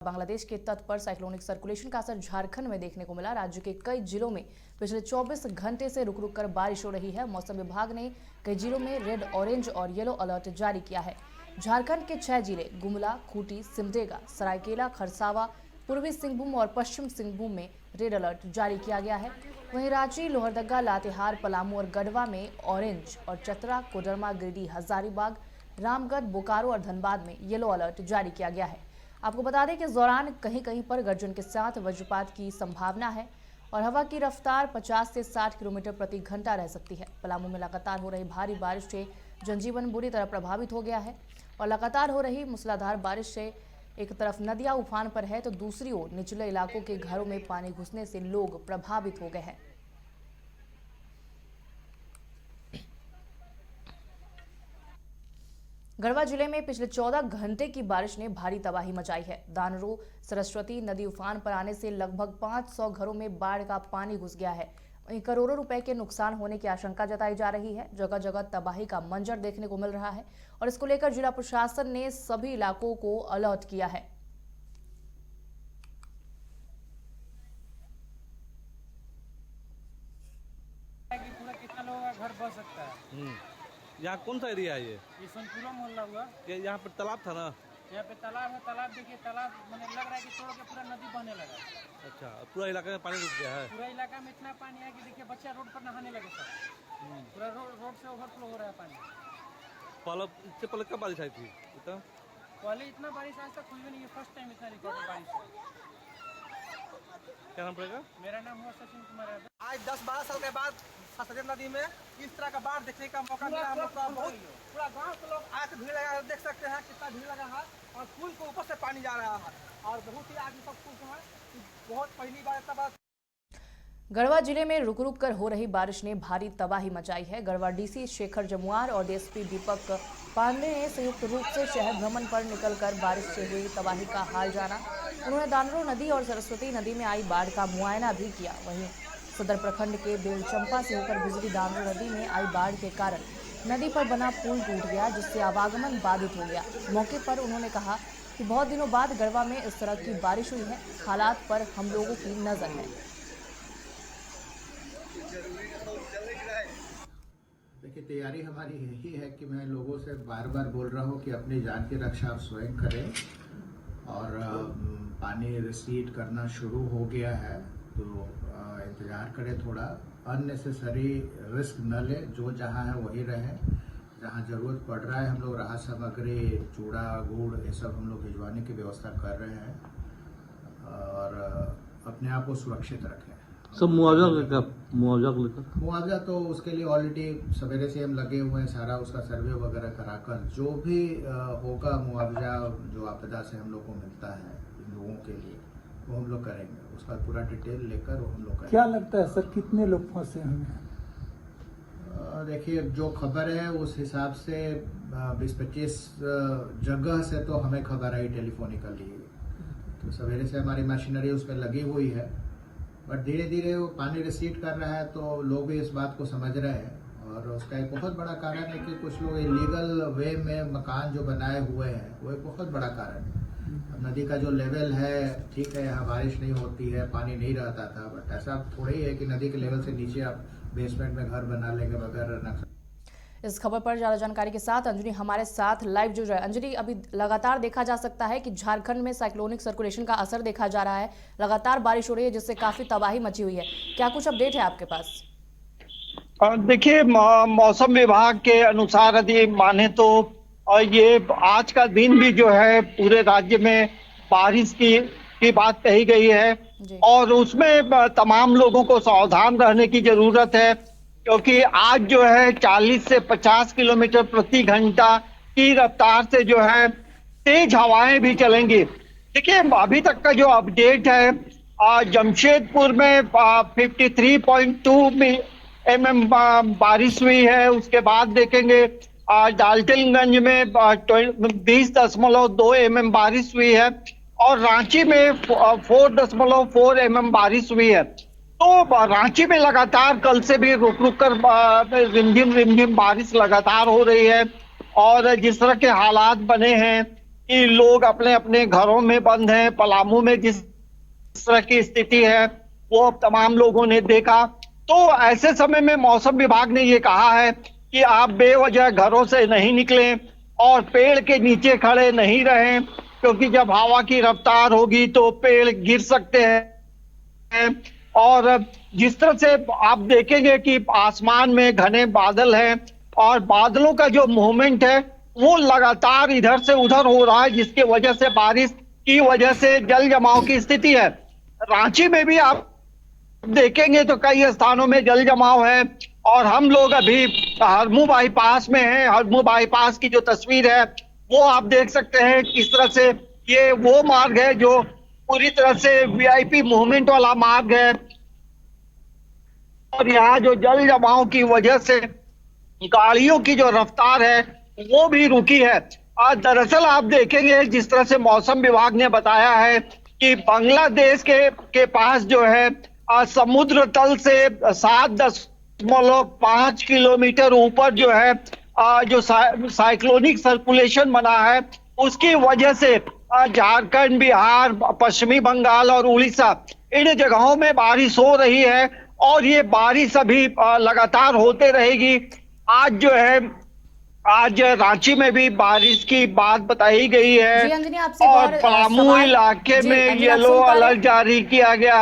बांग्लादेश के तट पर साइक्लोनिक सर्कुलेशन का असर झारखंड में देखने को मिला। राज्य के कई जिलों में पिछले 24 घंटे से रुक रुक कर बारिश हो रही है। मौसम विभाग ने कई जिलों में रेड, ऑरेंज और येलो अलर्ट जारी किया है। झारखंड के 6 जिले गुमला, खूंटी, सिमडेगा, सरायकेला, खरसावा, पूर्वी सिंहभूम और पश्चिम सिंहभूम में रेड अलर्ट जारी किया गया है। वहीं रांची, लोहरदगा, लातेहार, पलामू और गढ़वा में ऑरेंज और चतरा, कोडरमा, गिरिडीह, हजारीबाग, रामगढ़, बोकारो और धनबाद में येलो अलर्ट जारी किया गया है। आपको बता दें कि इस दौरान कहीं कहीं पर गर्जन के साथ वज्रपात की संभावना है और हवा की रफ्तार 50 से 60 किलोमीटर प्रति घंटा रह सकती है। पलामू में लगातार हो रही भारी बारिश से जनजीवन बुरी तरह प्रभावित हो गया है और लगातार हो रही मूसलाधार बारिश से एक तरफ नदियां उफान पर है तो दूसरी ओर निचले इलाकों के घरों में पानी घुसने से लोग प्रभावित हो गए हैं। गढ़वा जिले में पिछले 14 घंटे की बारिश ने भारी तबाही मचाई है। दानरो सरस्वती नदी उफान पर आने से लगभग 500 घरों में बाढ़ का पानी घुस गया है। वहीं करोड़ों रुपए के नुकसान होने की आशंका जताई जा रही है। जगह जगह तबाही का मंजर देखने को मिल रहा है और इसको लेकर जिला प्रशासन ने सभी इलाकों को अलर्ट किया है। कितना लोगों का घर बच सकता है। यहाँ कौन सा एरिया है ये सोनपुरा मोहल्ला हुआ। यहाँ पे तालाब था ना? यहाँ पे तालाब है। तालाब देखिए, तालाब मैंने लग रहा है कि तोड़ के पूरा नदी बहने लगा। अच्छा, पूरा इलाका में पानी रुक गया है? पूरा इलाका में इतना पानी है कि देखिए बच्चा रोड पर नहाने लगे सर। पूरा रोड से ओवरफ्लो हो रहा है पानी। इससे पहले कब बारिश आई थी? पहले इतना बारिश आज तक हुई नहीं है। फर्स्ट टाइम इतना रिकॉर्ड बारिश है। क्या नाम पड़ेगा? मेरा नाम हुआ सचिन कुमार यादव। आज 10-12 साल के बाद सतलज नदी में इस तरह का बाढ़ देखने का मौका मिला। हम लोग का बहुत पूरा गांव के लोग आके भीड़ लगा, देख सकते हैं कितना भीड़ लगा है और पुल के ऊपर से पानी जा रहा है और बहुत ही आगे सब कुछ है। बहुत पहली बार इतना बार। गढ़वा जिले में रुक रुक कर हो रही बारिश ने भारी तबाही मचाई है। गढ़वा डीसी शेखर जमुआर और डीएसपी दीपक पांडे ने संयुक्त रूप से शहर भ्रमण पर निकलकर बारिश से हुई तबाही का हाल जाना। उन्होंने दानरो नदी और सरस्वती नदी में आई बाढ़ का मुआयना भी किया। वहीं सदर प्रखंड के बेलचंपा से होकर गुजरी दानरो नदी में आई बाढ़ के कारण नदी पर बना पुल टूट गया, जिससे आवागमन बाधित हो गया। मौके पर उन्होंने कहा कि बहुत दिनों बाद गढ़वा में इस तरह की बारिश हुई है। हालात पर हम लोगों की नजर है। देखिए, तैयारी हमारी यही है कि मैं लोगों से बार बार बोल रहा हूँ कि अपनी जान की रक्षा आप स्वयं करें और पानी रिसीड करना शुरू हो गया है तो इंतजार करें। थोड़ा अननेसेसरी रिस्क न ले, जो जहाँ है वही रहे। जहाँ ज़रूरत पड़ रहा है हम लोग राहत सामग्री, चूड़ा, गुड़, ये सब हम लोग भिजवाने की व्यवस्था कर रहे हैं और अपने आप को सुरक्षित रखें। सब मुआवजा तो उसके लिए ऑलरेडी सवेरे से हम लगे हुए हैं। सारा उसका सर्वे वगैरह कराकर जो भी होगा मुआवजा जो आपदा से हम लोग को मिलता है इन लोगों के लिए, वो हम लोग करेंगे। उसका पूरा डिटेल लेकर वो हम लोग करेंगे। क्या लगता है सर, कितने लोग फंसे हैं? देखिए, जो खबर है उस हिसाब से 20-25 जगह से तो हमें खबर आई टेलीफोनिकली। तो सवेरे से हमारी मशीनरी उस पर लगी हुई है, बट धीरे धीरे वो पानी रिसीड कर रहा है तो लोग भी इस बात को समझ रहे हैं। और उसका एक बहुत बड़ा कारण है कि कुछ लोग इलीगल वे में मकान जो बनाए हुए हैं, वो एक बहुत बड़ा कारण है। नदी का जो लेवल है, ठीक है, यहाँ बारिश नहीं होती है, पानी नहीं रहता था, बट ऐसा थोड़ी है कि नदी के लेवल से नीचे आप बेसमेंट में घर बना लेंगे बगैर नक्शा। इस खबर पर ज्यादा जानकारी के साथ अंजनी हमारे साथ लाइव जुड़ रहे हैं। अंजनी, अभी लगातार देखा जा सकता है कि झारखंड में साइक्लोनिक सर्कुलेशन का असर देखा जा रहा है। लगातार बारिश हो रही है जिससे काफी तबाही मची हुई है। क्या कुछ अपडेट है आपके पास? देखिए, मौसम विभाग के अनुसार यदि माने तो ये आज का दिन भी जो है पूरे राज्य में बारिश की बात कही गई है और उसमें तमाम लोगों को सावधान रहने की जरूरत है, क्योंकि आज जो है 40 से 50 किलोमीटर प्रति घंटा की रफ्तार से जो है तेज हवाएं भी चलेंगी। देखिए, अभी तक का जो अपडेट है, जमशेदपुर में 53.2 mm बारिश हुई है। उसके बाद देखेंगे डाल्टनगंज में 20.2 mm बारिश हुई है और रांची में 4.4 mm बारिश हुई है। तो रांची में लगातार कल से भी रुक रुक कर रिमझिम बारिश लगातार हो रही है और जिस तरह के हालात बने हैं कि लोग अपने अपने घरों में बंद हैं। पलामू में जिस तरह की स्थिति है वो तमाम लोगों ने देखा। तो ऐसे समय में मौसम विभाग ने ये कहा है कि आप बेवजह घरों से नहीं निकलें और पेड़ के नीचे खड़े नहीं रहें, क्योंकि जब हवा की रफ्तार होगी तो पेड़ गिर सकते हैं। और जिस तरह से आप देखेंगे कि आसमान में घने बादल हैं और बादलों का जो मूवमेंट है वो लगातार इधर से उधर हो रहा है, जिसकी वजह से बारिश की वजह से जल जमाव की स्थिति है। रांची में भी आप देखेंगे तो कई स्थानों में जल जमाव है और हम लोग अभी हरमू बाईपास में हैं। हरमू बाईपास की जो तस्वीर है वो आप देख सकते हैं किस तरह से ये वो मार्ग है जो पूरी तरह से वीआईपी मूवमेंट वाला मार्ग है और यहाँ जो जल जमाव की वजह से गाड़ियों की जो रफ्तार है वो भी रुकी है। आज दरअसल आप देखेंगे जिस तरह से मौसम विभाग ने बताया है कि बांग्लादेश के पास जो है समुद्र तल से 7.5 किलोमीटर ऊपर जो है जो साइक्लोनिक सर्कुलेशन बना है उसकी वजह से झारखंड, बिहार, पश्चिमी बंगाल और उड़ीसा इन जगहों में बारिश हो रही है और ये बारिश अभी लगातार होते रहेगी। आज जो है आज रांची में भी बारिश की बात बताई गई है जी अंजनी, आपसे एक और पलामू इलाके में येलो अलर्ट जारी किया गया,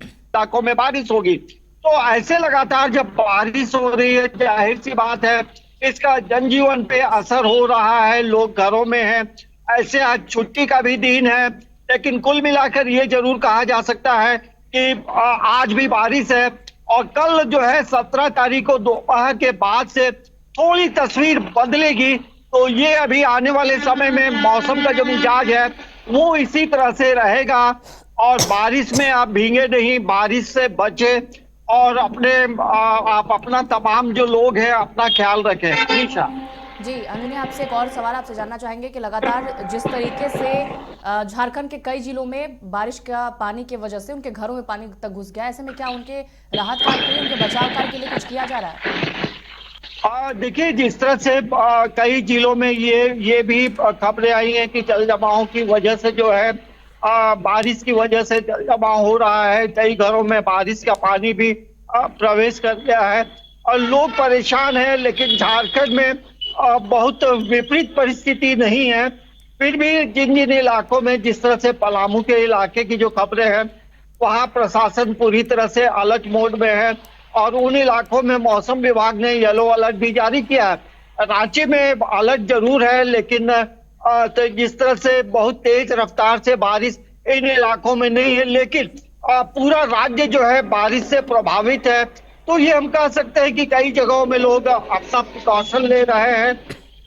इलाकों में बारिश होगी। तो ऐसे लगातार जब बारिश हो रही है जाहिर सी बात है इसका जनजीवन पे असर हो रहा है, लोग घरों में हैं। ऐसे आज छुट्टी का भी दिन है, लेकिन कुल मिलाकर ये जरूर कहा जा सकता है कि आज भी बारिश है और कल जो है 17 तारीख को दोपहर के बाद से थोड़ी तस्वीर बदलेगी। तो ये अभी आने वाले समय में मौसम का जो मिजाज है वो इसी तरह से रहेगा और बारिश में आप भीगे नहीं, बारिश से बचे और आप अपना तमाम जो लोग हैं अपना ख्याल रखें। निशा जी अंजनी, आपसे एक और सवाल आपसे जानना चाहेंगे कि लगातार जिस तरीके से झारखंड के कई जिलों में बारिश का पानी की वजह से उनके घरों में पानी तक घुस गया, ऐसे में क्या उनके राहत कार्य के लिए, उनके बचाव कार्य के लिए कुछ किया जा रहा है? देखिए जिस तरह से कई जिलों में ये भी खबरें आई हैं कि जल जमाव की वजह से जो है बारिश की वजह से जल जमाव हो रहा है, कई घरों में बारिश का पानी भी प्रवेश कर गया है और लोग परेशान हैं। लेकिन झारखंड में बहुत विपरीत परिस्थिति नहीं है। फिर भी जिन जिन इलाकों में जिस तरह से पलामू के इलाके की जो खबरें हैं वहां प्रशासन पूरी तरह से अलर्ट मोड में है और उन इलाकों में मौसम विभाग ने येलो अलर्ट भी जारी किया है। रांची में अलर्ट जरूर है लेकिन तो जिस तरह से बहुत तेज रफ्तार से बारिश इन इलाकों में नहीं है, लेकिन पूरा राज्य जो है बारिश से प्रभावित है। तो ये हम कह सकते हैं कि कई जगहों में लोग अपना प्रिकॉशन ले रहे हैं,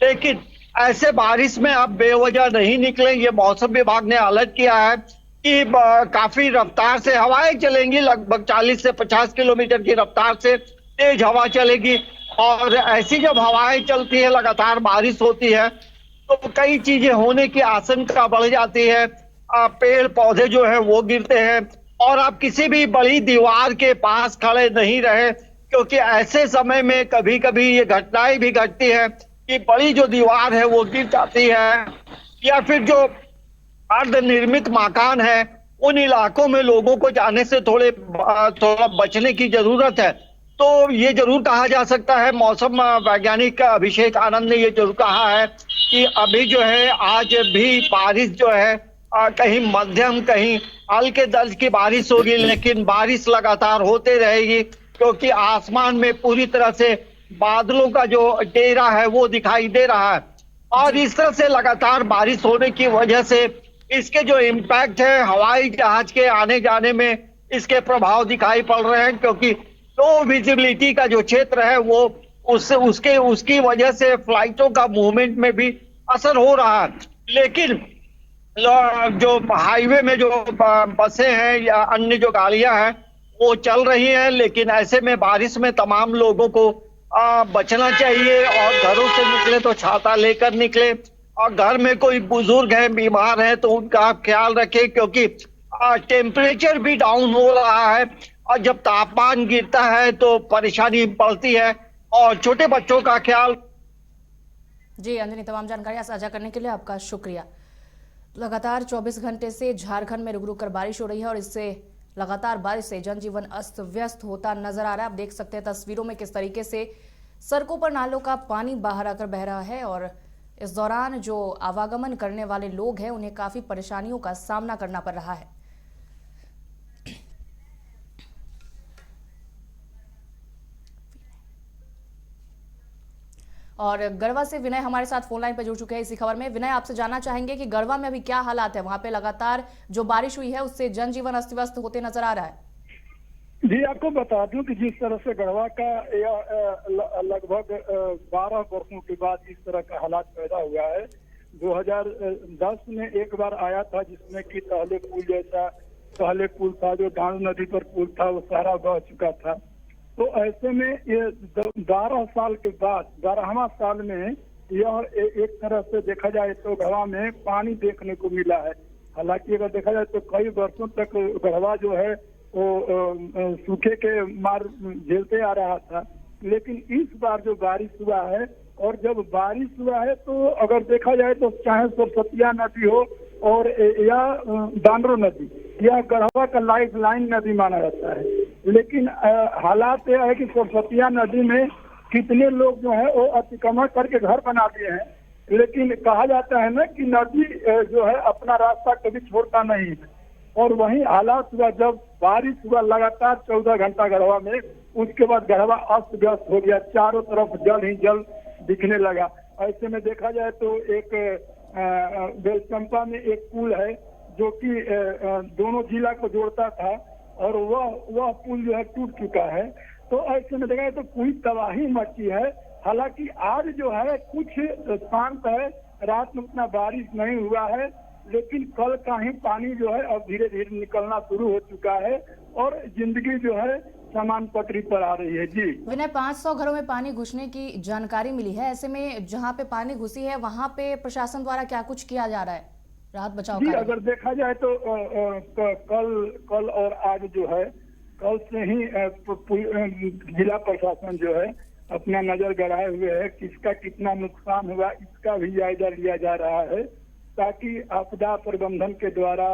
लेकिन ऐसे बारिश में आप बेवजह नहीं निकलें। ये मौसम विभाग ने अलर्ट किया है कि काफी रफ्तार से हवाएं चलेंगी, लगभग 40 से 50 किलोमीटर की रफ्तार से तेज हवा चलेगी और ऐसी जब हवाएं चलती है लगातार बारिश होती है तो कई चीजें होने की आशंका बढ़ जाती है। पेड़ पौधे जो है वो गिरते हैं और आप किसी भी बड़ी दीवार के पास खड़े नहीं रहे, क्योंकि ऐसे समय में कभी कभी ये घटनाएं भी घटती है कि बड़ी जो दीवार है वो गिर जाती है या फिर जो अर्ध निर्मित मकान है उन इलाकों में लोगों को जाने से थोड़ा बचने की जरूरत है। तो ये जरूर कहा जा सकता है, मौसम वैज्ञानिक अभिषेक आनंद ने ये जरूर कहा है कि अभी जो है आज भी बारिश जो है कहीं मध्यम कहीं हल्के दर्ज की बारिश होगी, लेकिन बारिश लगातार होते रहेगी क्योंकि आसमान में पूरी तरह से बादलों का जो डेरा है वो दिखाई दे रहा है और इस तरह से लगातार बारिश होने की वजह से इसके जो इम्पैक्ट है हवाई जहाज के आने जाने में इसके प्रभाव दिखाई पड़ रहे हैं, क्योंकि लो विजिबिलिटी का जो क्षेत्र है वो उसकी वजह से फ्लाइटों का मूवमेंट में भी असर हो रहा है। लेकिन जो हाईवे में जो बसें हैं या अन्य जो गाड़ियां हैं वो चल रही हैं, लेकिन ऐसे में बारिश में तमाम लोगों को बचना चाहिए और घरों से निकले तो छाता लेकर निकले और घर में कोई बुजुर्ग है बीमार है तो उनका आप ख्याल रखें, क्योंकि टेम्परेचर भी डाउन हो रहा है और जब तापमान गिरता है तो परेशानी बढ़ती है और छोटे बच्चों का ख्याल जी अंजनी, तमाम जानकारियां साझा करने के लिए आपका शुक्रिया। लगातार 24 घंटे से झारखंड में रुक रुक कर बारिश हो रही है और इससे लगातार बारिश से जनजीवन अस्त व्यस्त होता नजर आ रहा है। आप देख सकते हैं तस्वीरों में किस तरीके से सड़कों पर नालों का पानी बाहर आकर बह रहा है और इस दौरान जो आवागमन करने वाले लोग हैं उन्हें काफी परेशानियों का सामना करना पड़ रहा है। और गढ़वा से विनय हमारे साथ फोन लाइन पर जुड़ चुके हैं इसी खबर में। विनय, आपसे जानना चाहेंगे कि गढ़वा में अभी क्या हालात है? वहां पे लगातार जो बारिश हुई है उससे जनजीवन अस्त व्यस्त होते नजर आ रहा है। जी, आपको बता दूं कि जिस तरह से गढ़वा का लगभग 12 वर्षों के बाद इस तरह का हालात पैदा हुआ है। 2010 में एक बार आया था जिसमें कि पहले पुल था जो डांड नदी पर पुल था, वो सारा बह चुका था। तो ऐसे में ये 12 साल के बाद 12वां साल में यह एक तरह से देखा जाए तो गढ़वा में पानी देखने को मिला है। हालांकि अगर देखा जाए तो कई वर्षों तक गढ़वा जो है वो सूखे के मार झेलते आ रहा था, लेकिन इस बार जो बारिश हुआ है और जब बारिश हुआ है तो अगर देखा जाए तो चाहे सरस्वतिया नदी हो और या दांडरो नदी, यह गढ़वा का लाइफ लाइन नदी माना जाता है। लेकिन हालात यह है कि सरस्वतिया नदी में कितने लोग जो है वो अतिक्रमण करके घर बना दिए हैं, लेकिन कहा जाता है ना कि नदी जो है अपना रास्ता कभी छोड़ता नहीं है। और वही हालात हुआ जब बारिश हुआ लगातार 14 घंटा गढ़वा में, उसके बाद गढ़वा अस्त व्यस्त हो गया, चारों तरफ जल ही जल दिखने लगा। ऐसे में देखा जाए तो एक बेलचंपा में एक पुल है जो कि दोनों जिला को जोड़ता था और वह पुल जो है टूट चुका है। तो ऐसे में देखा जाए तो पूरी तबाही मची है। हालांकि आज जो है कुछ शांत है, रात में उतना बारिश नहीं हुआ है, लेकिन कल का ही पानी जो है अब धीरे धीरे निकलना शुरू हो चुका है और जिंदगी जो है समान पटरी पर आ रही है। जी विनय, 500 घरों में पानी घुसने की जानकारी मिली है। ऐसे में जहां पे पानी घुसी है वहां पे प्रशासन द्वारा क्या कुछ किया जा रहा है राहत बचाव जी? कार्य? अगर देखा जाए तो कल और आज जो है, कल से ही जिला प्रशासन जो है अपना नजर गड़ाए हुए है, किसका कितना नुकसान हुआ इसका भी जायजा लिया जा रहा है, ताकि आपदा प्रबंधन के द्वारा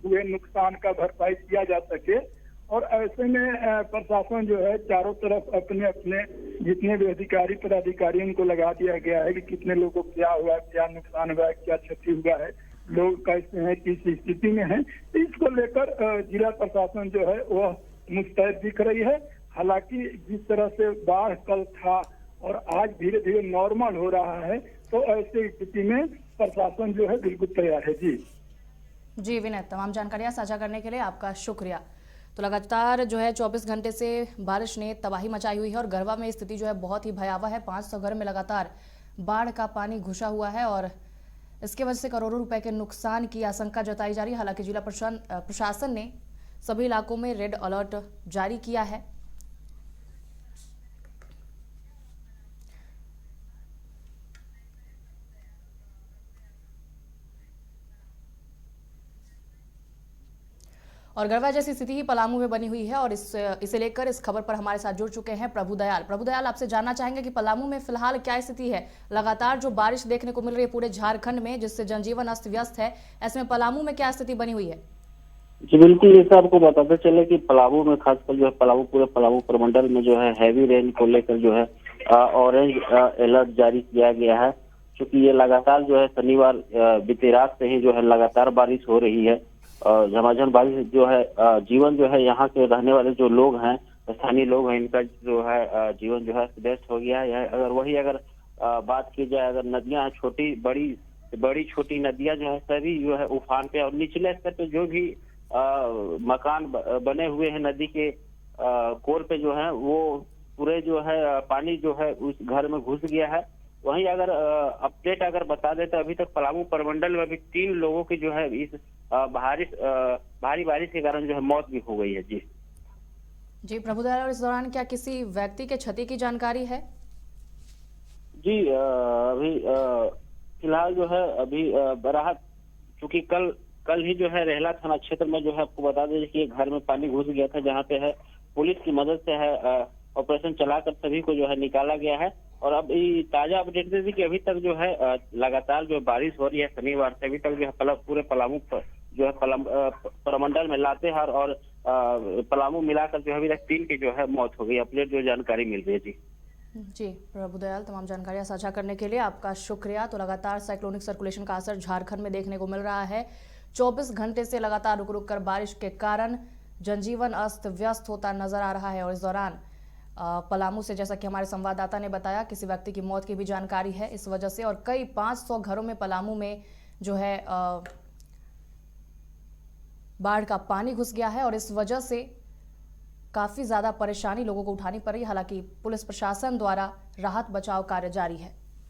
हुए नुकसान का भरपाई किया जा सके। और ऐसे में प्रशासन जो है चारों तरफ अपने अपने जितने भी अधिकारी पदाधिकारी उनको लगा दिया गया है कि कितने लोगों को क्या हुआ, क्या नुकसान हुआ, क्या क्षति हुआ है, लोग कैसे हैं, किस स्थिति में हैं। इसको लेकर जिला प्रशासन जो है वह मुस्तैद दिख रही है। हालांकि जिस तरह से बाढ़ कल था और आज धीरे धीरे नॉर्मल हो रहा है, तो ऐसी स्थिति में प्रशासन जो है बिल्कुल तैयार है। जी विनय, तमाम जानकारियां साझा करने के लिए आपका शुक्रिया। तो लगातार जो है 24 घंटे से बारिश ने तबाही मचाई हुई है और गढ़वा में स्थिति जो है बहुत ही भयावह है। 500 घर में लगातार बाढ़ का पानी घुसा हुआ है और इसके वजह से करोड़ों रुपए के नुकसान की आशंका जताई जा रही है। हालांकि जिला प्रशासन ने सभी इलाकों में रेड अलर्ट जारी किया है। और गढ़वा जैसी स्थिति ही पलामू में बनी हुई है और इसे लेकर इस खबर पर हमारे साथ जुड़ चुके हैं प्रभुदयाल, आपसे जानना चाहेंगे कि पलामू में फिलहाल क्या स्थिति है? लगातार जो बारिश देखने को मिल रही है पूरे झारखंड में, जिससे जनजीवन अस्त व्यस्त है, ऐसे में पलामू में क्या स्थिति बनी हुई है? जी बिल्कुल, जैसे आपको बताते चले कि पलामू में खासकर जो है पूरे पलामू प्रमंडल में जो है हैवी रेन को लेकर जो है ऑरेंज अलर्ट जारी किया गया है। क्योंकि ये लगातार जो है शनिवार बीती रात से ही जो है लगातार बारिश हो रही है। झमाझम बारिश जो है जीवन जो है यहाँ के रहने वाले जो लोग हैं, स्थानीय लोग हैं, इनका जो है जीवन जो है व्यस्त हो गया है। अगर बात की जाए, अगर नदियां हैं बड़ी छोटी नदियां जो है सभी जो है उफान पे, और निचले स्तर पे जो भी मकान बने हुए हैं नदी के कोर पे जो है वो पूरे जो है पानी जो है उस घर में घुस गया है। वहीं अगर अपडेट अगर बता दें तो अभी तक पलामू प्रमंडल में अभी 3 लोगों की जो है इस भारी बारिश के कारण जो है मौत भी हो गई है। जी प्रभुदयाल, और इस दौरान क्या किसी व्यक्ति के क्षति की जानकारी है? जी अभी फिलहाल जो है अभी राहत, चूंकि कल ही जो है रेहला थाना क्षेत्र में जो है आपको बता दें कि घर में पानी घुस गया था, जहाँ पे है पुलिस की मदद से है ऑपरेशन चलाकर सभी को जो है निकाला गया है। और अब ये ताजा अपडेट दे दी कि अभी तक जो है लगातार जो बारिश हो रही है शनिवार से, अभी तक जो है पूरे पलामू जो है प्रमंडल में लातेहार और पलामू मिलाकर जो है अभी तक 3 की जो है मौत हो गई। अपडेट जो जानकारी मिल रही है जी। जी प्रभुदयाल, तमाम जानकारियां साझा करने के लिए आपका शुक्रिया। तो लगातार साइक्लोनिक सर्कुलेशन का असर झारखंड में देखने को मिल रहा है। 24 घंटे से लगातार रुक रुक कर बारिश के कारण जनजीवन अस्त व्यस्त होता नजर आ रहा है और इस दौरान पलामू से, जैसा कि हमारे संवाददाता ने बताया, किसी व्यक्ति की मौत की भी जानकारी है इस वजह से, और कई 500 घरों में पलामू में जो है बाढ़ का पानी घुस गया है और इस वजह से काफी ज्यादा परेशानी लोगों को उठानी पड़ रही है। हालांकि पुलिस प्रशासन द्वारा राहत बचाव कार्य जारी है।